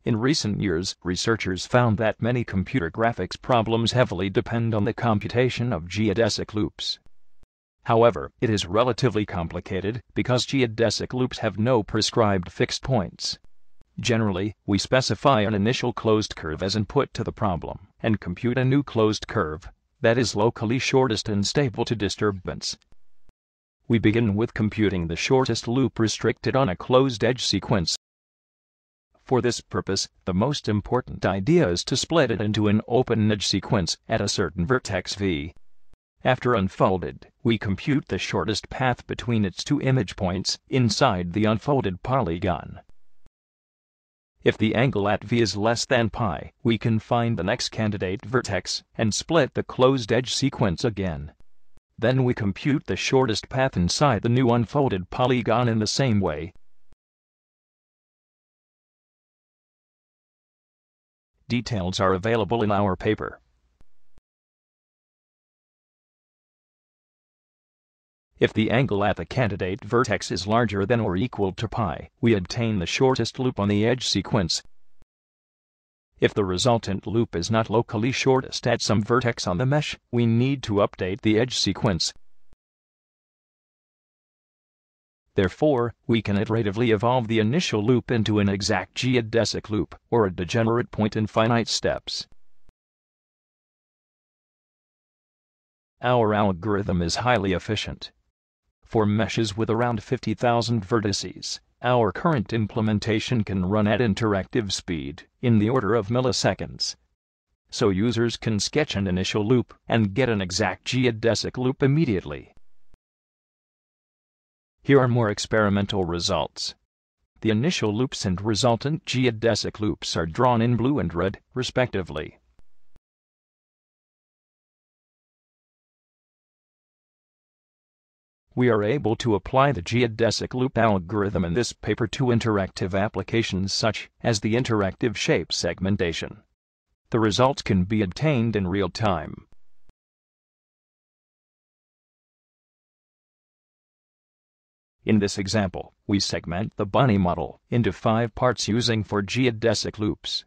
In recent years, researchers found that many computer graphics problems heavily depend on the computation of geodesic loops. However, it is relatively complicated because geodesic loops have no prescribed fixed points. Generally, we specify an initial closed curve as input to the problem, and compute a new closed curve that is locally shortest and stable to disturbance. We begin with computing the shortest loop restricted on a closed edge sequence. For this purpose, the most important idea is to split it into an open edge sequence at a certain vertex v. After unfolded, we compute the shortest path between its two image points inside the unfolded polygon. If the angle at v is less than pi, we can find the next candidate vertex and split the closed edge sequence again. Then we compute the shortest path inside the new unfolded polygon in the same way. Details are available in our paper. If the angle at the candidate vertex is larger than or equal to pi, we obtain the shortest loop on the edge sequence. If the resultant loop is not locally shortest at some vertex on the mesh, we need to update the edge sequence. Therefore, we can iteratively evolve the initial loop into an exact geodesic loop, or a degenerate point in finite steps. Our algorithm is highly efficient. For meshes with around 50,000 vertices, our current implementation can run at interactive speed, in the order of milliseconds. So users can sketch an initial loop and get an exact geodesic loop immediately. Here are more experimental results. The initial loops and resultant geodesic loops are drawn in blue and red, respectively. We are able to apply the geodesic loop algorithm in this paper to interactive applications such as the interactive shape segmentation. The results can be obtained in real time. In this example, we segment the bunny model into 5 parts using 4 geodesic loops.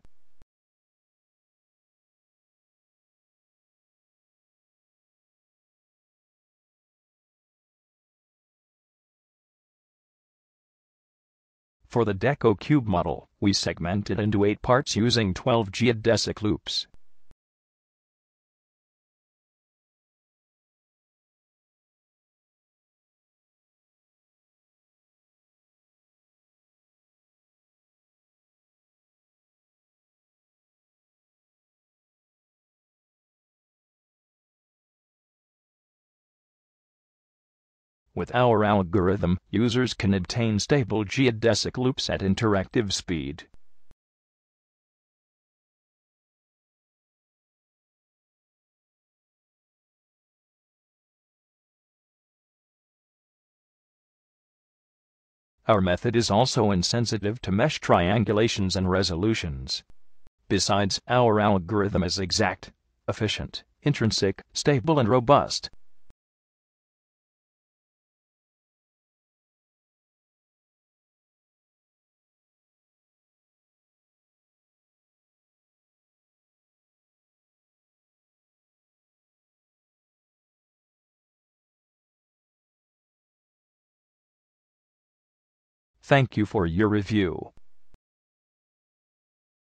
For the deco cube model, we segment it into 8 parts using 12 geodesic loops. With our algorithm, users can obtain stable geodesic loops at interactive speed. Our method is also insensitive to mesh triangulations and resolutions. Besides, our algorithm is exact, efficient, intrinsic, stable, and robust. Thank you for your review.